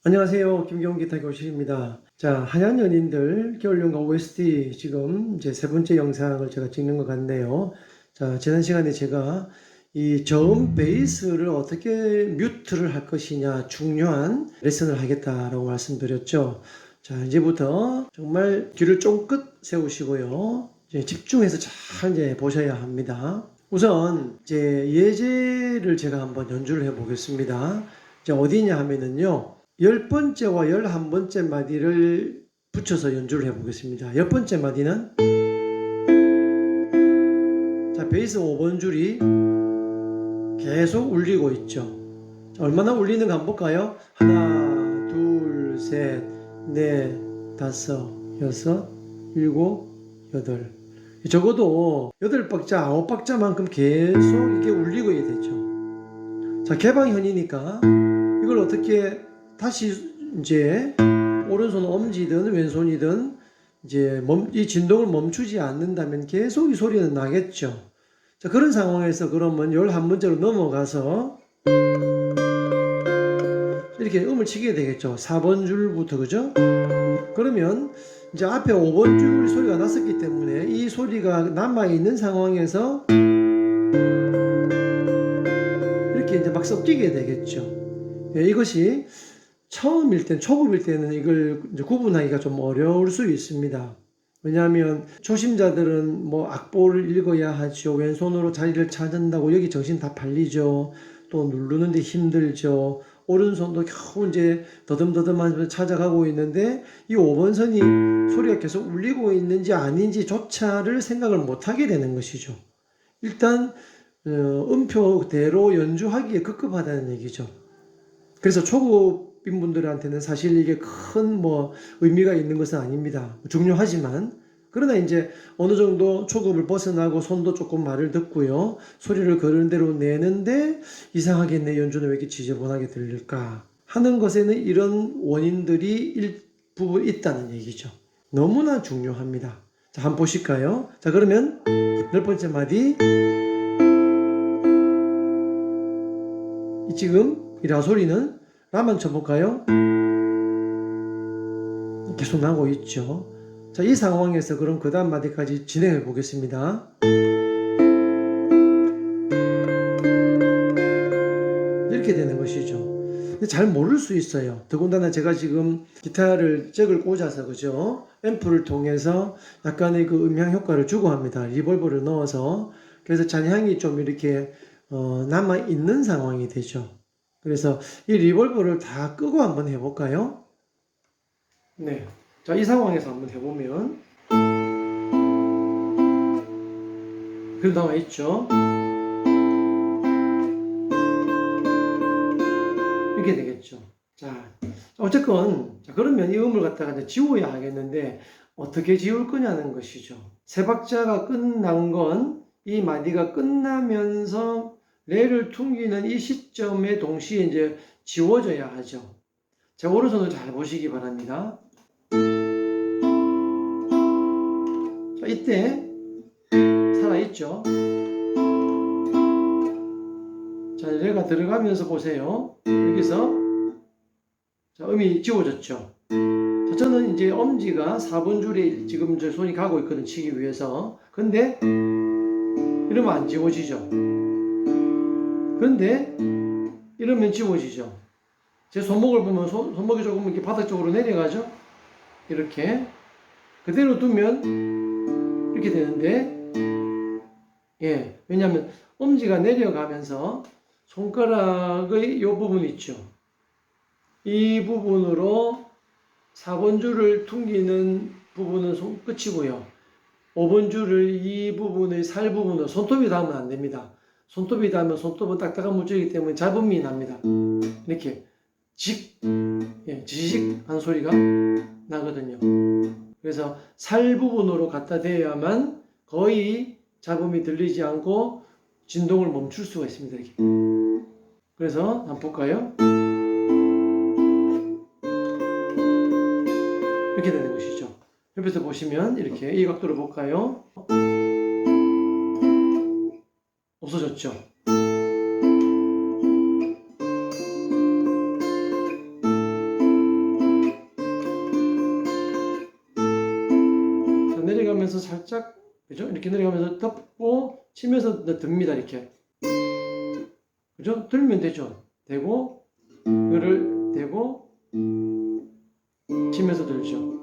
안녕하세요. 김경훈 기타 교실입니다. 자, 하얀 연인들 겨울연가 OST 지금 이제 세 번째 영상을 제가 찍는 것 같네요. 자, 지난 시간에 제가 이 저음 베이스를 어떻게 뮤트를 할 것이냐 중요한 레슨을 하겠다라고 말씀드렸죠. 자, 이제부터 정말 귀를 쫑긋 세우시고요. 이제 집중해서 잘 이제 보셔야 합니다. 우선 이제 예제를 제가 한번 연주를 해 보겠습니다. 이제 어디냐 하면은요. 10번째와 11번째 마디를 붙여서 연주를 해보겠습니다. 10번째 마디는 자, 베이스 5번 줄이 계속 울리고 있죠. 자, 얼마나 울리는가 한번 볼까요? 하나, 둘, 셋, 넷, 다섯, 여섯, 일곱, 여덟. 적어도 8박자, 9박자만큼 계속 이게 울리고 해야 되죠. 자, 개방현이니까 이걸 어떻게 다시 이제 오른손 엄지든 왼손이든 이제 이 진동을 멈추지 않는다면 계속 이 소리는 나겠죠. 자, 그런 상황에서 그러면 11번째로 넘어가서 이렇게 음을 치게 되겠죠. 4번 줄부터, 그죠? 그러면 이제 앞에 5번 줄 소리가 났었기 때문에 이 소리가 남아있는 상황에서 이렇게 이제 막 섞이게 되겠죠. 이것이 처음일 땐, 초급일 때는 이걸 이제 구분하기가 좀 어려울 수 있습니다. 왜냐하면 초심자들은 뭐 악보를 읽어야 하죠. 왼손으로 자리를 찾는다고 여기 정신 다 팔리죠. 또 누르는데 힘들죠. 오른손도 겨우 이제 더듬더듬하면서 찾아가고 있는데 이 5번 선이 소리가 계속 울리고 있는지 아닌지조차를 생각을 못하게 되는 것이죠. 일단 음표대로 연주하기에 급급하다는 얘기죠. 그래서 초급인 분들한테는 사실 이게 큰 뭐 의미가 있는 것은 아닙니다. 중요하지만 그러나 이제 어느 정도 초급을 벗어나고 손도 조금 말을 듣고요. 소리를 그런 대로 내는데 이상하게 내 연주는 왜 이렇게 지저분하게 들릴까 하는 것에는 이런 원인들이 일부분 있다는 얘기죠. 너무나 중요합니다. 자, 한번 보실까요? 자, 그러면 10번째 마디 지금 이 라 소리는 라만 쳐볼까요? 계속 나고 있죠. 자, 이 상황에서 그럼 그 다음 마디까지 진행해 보겠습니다. 이렇게 되는 것이죠. 근데 잘 모를 수 있어요. 더군다나 제가 지금 기타를 잭을 꽂아서, 그죠? 앰프를 통해서 약간의 그 음향 효과를 주고 합니다. 리버브를 넣어서. 그래서 잔향이 좀 이렇게 남아 있는 상황이 되죠. 그래서 이 리볼버를 다 끄고 한번 해볼까요? 네. 자, 이 상황에서 한번 해보면 그 나와 있죠. 이렇게 되겠죠. 자, 어쨌건 자, 그러면 이 음을 갖다가 이제 지워야 하겠는데 어떻게 지울 거냐는 것이죠. 세 박자가 끝난 건 이 마디가 끝나면서 레를 퉁기는 이 시점에 동시에 이제 지워져야 하죠. 자, 오른손을 잘 보시기 바랍니다. 자, 이때 살아있죠. 자, 레가 들어가면서 보세요. 여기서 자, 음이 지워졌죠. 자, 저는 이제 엄지가 4번 줄에 지금 저 손이 가고 있거든, 치기 위해서. 근데 이러면 안 지워지죠. 그런데 이러면 지워지죠. 제 손목을 보면 손목이 조금 이렇게 바닥 쪽으로 내려가죠. 이렇게 그대로 두면 이렇게 되는데, 예, 왜냐하면 엄지가 내려가면서 손가락의 이 부분 있죠. 이 부분으로 4번 줄을 퉁기는 부분은 손끝이고요. 5번 줄을 이 부분의 살 부분으로 손톱이 닿으면 안 됩니다. 손톱이 닿으면 손톱은 딱딱한 물질이기 때문에 잡음이 납니다. 이렇게 지직한 소리가 나거든요. 그래서 살 부분으로 갖다 대야만 거의 잡음이 들리지 않고 진동을 멈출 수가 있습니다. 이렇게. 그래서 한번 볼까요? 이렇게 되는 것이죠. 옆에서 보시면 이렇게 이 각도로 볼까요? 없어졌죠. 살짝 그죠? 이렇게 내려가면서 덮고 치면서 듭니다. 이렇게 그죠? 들면 되죠. 대고 이거를 대고 치면서 들죠.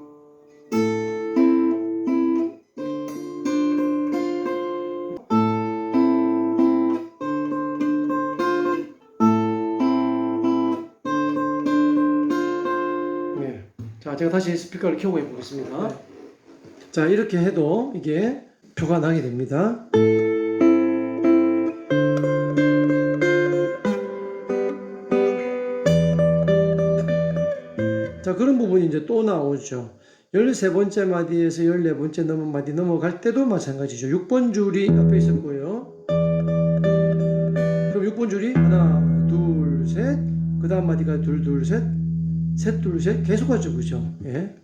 네. 자, 제가 다시 스피커를 켜고 해보겠습니다. 네. 자, 이렇게 해도 이게 표가 나게 됩니다. 자, 그런 부분이 이제 또 나오죠. 13번째 마디에서 14번째 마디 넘어갈 때도 마찬가지죠. 6번 줄이 앞에 있었고요. 그럼 6번 줄이 하나, 둘, 셋. 그 다음 마디가 둘, 둘, 셋. 셋, 둘, 셋. 계속 가죠. 그죠? 예.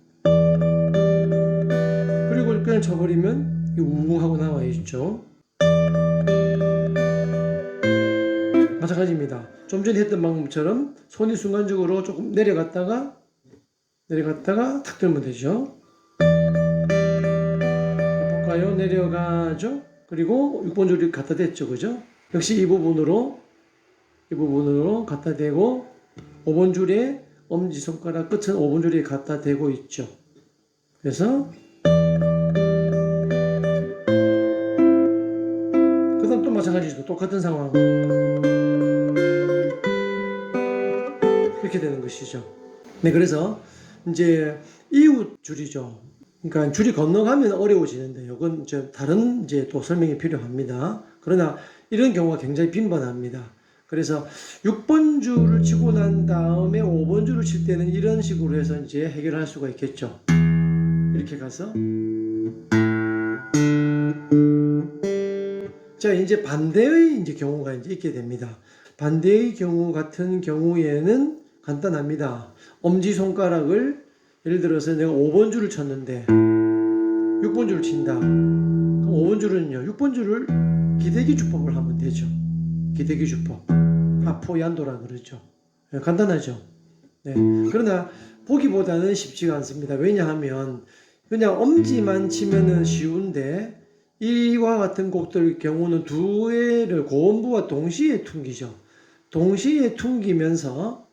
그리고 그냥 쳐버리면 우웅 하고 나와 있죠. 마찬가지입니다. 좀 전에 했던 방법처럼 손이 순간적으로 조금 내려갔다가 탁 들면 되죠. 볼까요? 내려가죠. 그리고 6번 줄이 갖다 댔죠. 그죠? 역시 이 부분으로 갖다 대고 5번 줄에 엄지손가락 끝은 5번 줄에 갖다 대고 있죠. 그래서 그 다음 또 마찬가지죠. 똑같은 상황 이렇게 되는 것이죠. 네, 그래서 이제 이웃 줄이죠. 그러니까 줄이 건너가면 어려워지는데요. 이건 이제 다른 이제 또 설명이 필요합니다. 그러나 이런 경우가 굉장히 빈번합니다. 그래서 6번 줄을 치고 난 다음에 5번 줄을 칠 때는 이런 식으로 해서 이제 해결할 수가 있겠죠. 이렇게 가서 자, 이제 반대의 이제 경우가 이제 있게 됩니다. 반대의 경우 같은 경우에는 간단합니다. 엄지손가락을 예를 들어서 내가 5번 줄을 쳤는데 6번 줄을 친다. 그럼 5번 줄은요. 6번 줄을 기대기 주법을 하면 되죠. 기대기 주법. 하포얀도라 그러죠. 네, 간단하죠. 네. 그러나 보기보다는 쉽지가 않습니다. 왜냐하면 그냥 엄지만 치면은 쉬운데 이와 같은 곡들 경우는 두 개를 고음부와 동시에 퉁기죠. 동시에 퉁기면서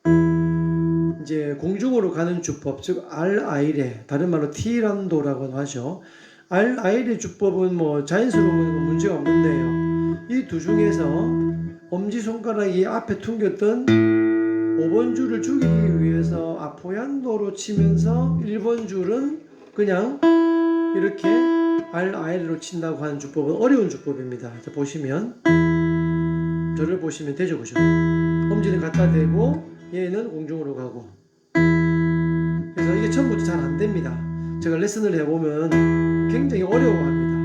이제 공중으로 가는 주법, 즉 알아이레, 다른 말로 티란도라고 하죠. 알아이레 주법은 뭐 자연스러운 문제가 없는데요. 이 두 중에서 엄지손가락이 앞에 퉁겼던 5번 줄을 죽이기 위해서 아포얀도로 치면서 1번 줄은 그냥 이렇게 알아이레로 친다고 하는 주법은 어려운 주법입니다. 자, 보시면 저를 보시면 되죠, 그죠? 엄지는 갖다 대고 얘는 공중으로 가고. 그래서 이게 처음부터 잘 안 됩니다. 제가 레슨을 해보면 굉장히 어려워합니다.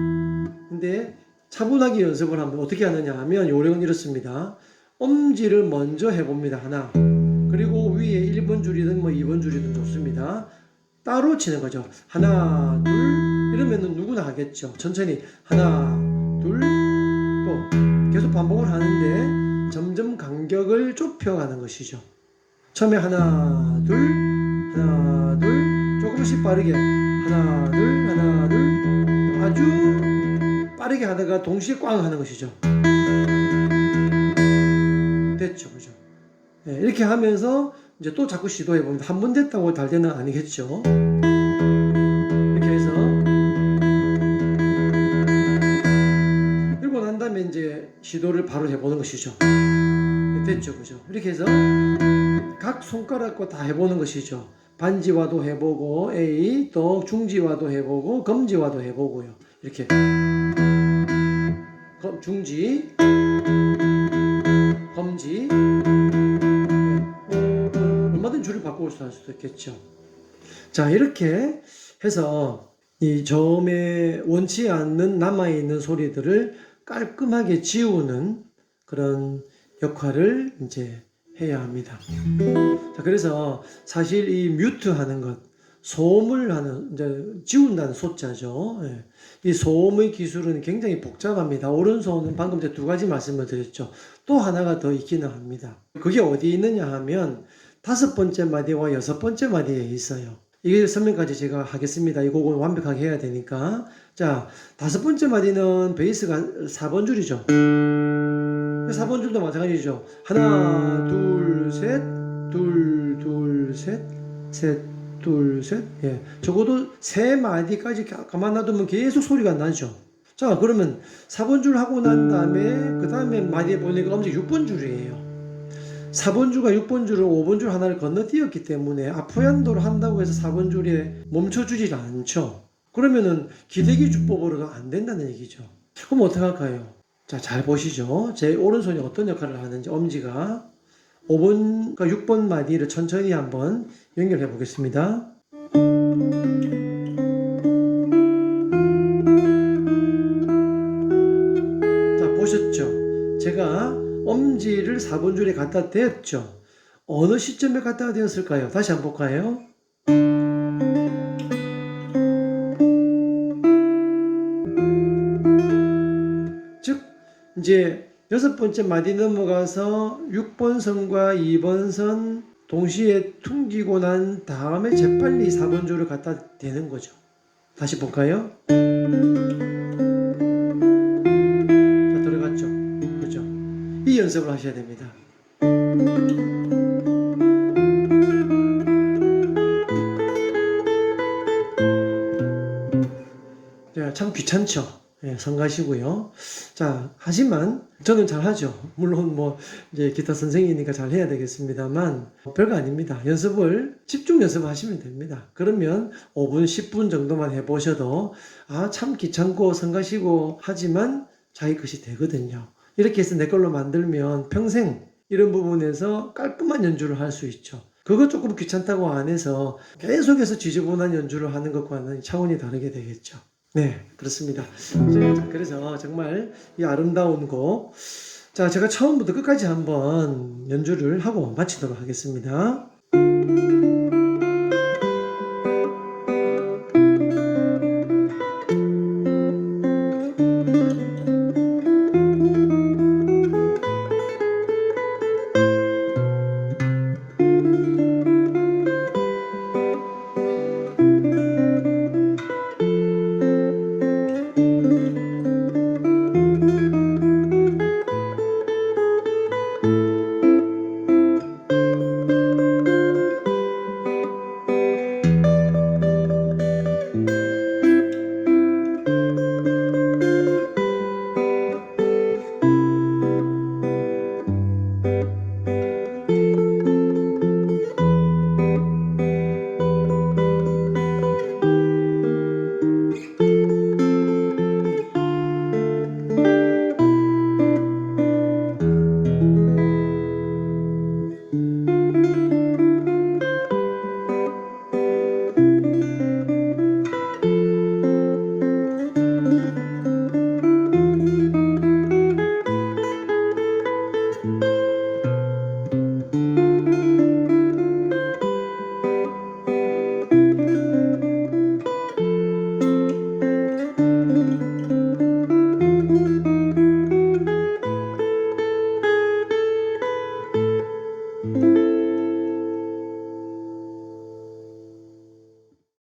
근데 차분하게 연습을 하면 어떻게 하느냐 하면 요령은 이렇습니다. 엄지를 먼저 해봅니다. 하나. 그리고 위에 1번 줄이든 뭐 2번 줄이든 좋습니다. 따로 치는 거죠. 하나, 둘. 이러면은 누구나 하겠죠. 천천히 하나, 둘, 또 계속 반복을 하는데 점점 간격을 좁혀가는 것이죠. 처음에 하나, 둘, 조금씩 빠르게 하나, 둘, 아주 빠르게 하다가 동시에 꽝 하는 것이죠. 됐죠, 그죠? 네, 이렇게 하면서 이제 또 자꾸 시도해 봅니다. 한 번 됐다고 달 때는 아니겠죠. 이렇게 해서 그리고 난 다음에 이제 시도를 바로 해보는 것이죠. 됐죠, 그죠? 이렇게 해서 각 손가락과 다 해보는 것이죠. 반지와도 해보고 A, 또 중지와도 해보고 검지와도 해보고요. 이렇게 중지, 검지, 얼마든지 줄을 바꿔 할 수도 있겠죠. 자, 이렇게 해서 이 저음에 원치 않는 남아있는 소리들을 깔끔하게 지우는 그런 역할을 이제 해야 합니다. 자, 그래서 사실 이 뮤트 하는 것, 소음을 하는, 이제 지운다는 소자죠. 예. 이 소음의 기술은 굉장히 복잡합니다. 오른손은 방금 제가 두 가지 말씀을 드렸죠. 또 하나가 더 있기는 합니다. 그게 어디 있느냐 하면 5번째 마디와 6번째 마디에 있어요. 이게 설명까지 제가 하겠습니다. 이 곡은 완벽하게 해야 되니까 자, 다섯 번째 마디는 베이스가 4번 줄이죠. 4번 줄도 마찬가지죠. 하나, 둘, 셋, 둘, 둘, 셋, 셋, 둘, 셋. 예. 적어도 세 마디까지 가만 놔두면 계속 소리가 나죠. 자, 그러면 4번 줄 하고 난 다음에, 그 다음에 마디에 보니까 엄지 6번 줄이에요. 4번 줄과 6번 줄을 5번 줄 하나를 건너뛰었기 때문에 아포얀도를 한다고 해서 4번 줄에 멈춰주질 않죠. 그러면은 기대기 주법으로는 안 된다는 얘기죠. 그럼 어떻게 할까요? 자, 잘 보시죠. 제 오른손이 어떤 역할을 하는지 엄지가 5번과 6번 마디를 천천히 한번 연결해 보겠습니다. 자, 보셨죠? 제가 엄지를 4번 줄에 갖다 대었죠. 어느 시점에 갖다 대었을까요? 다시 한번 볼까요? 즉 이제 여섯 번째 마디 넘어가서 6번 선과 2번 선 동시에 퉁기고 난 다음에 재빨리 4번 줄을 갖다 대는 거죠. 다시 볼까요? 자, 들어갔죠. 그죠? 이 연습을 하셔야 됩니다. 참 귀찮죠. 예, 성가시고요. 자, 하지만 저는 잘하죠. 물론 뭐 이제 기타 선생이니까 잘 해야 되겠습니다만 별거 아닙니다. 연습을 집중 연습하시면 됩니다. 그러면 5분, 10분 정도만 해보셔도 참 귀찮고 성가시고 하지만 자기 것이 되거든요. 이렇게 해서 내 걸로 만들면 평생 이런 부분에서 깔끔한 연주를 할 수 있죠. 그거 조금 귀찮다고 안 해서 계속해서 지저분한 연주를 하는 것과는 차원이 다르게 되겠죠. 네, 그렇습니다. 그래서 정말 이 아름다운 곡, 자, 제가 처음부터 끝까지 한번 연주를 하고 마치도록 하겠습니다.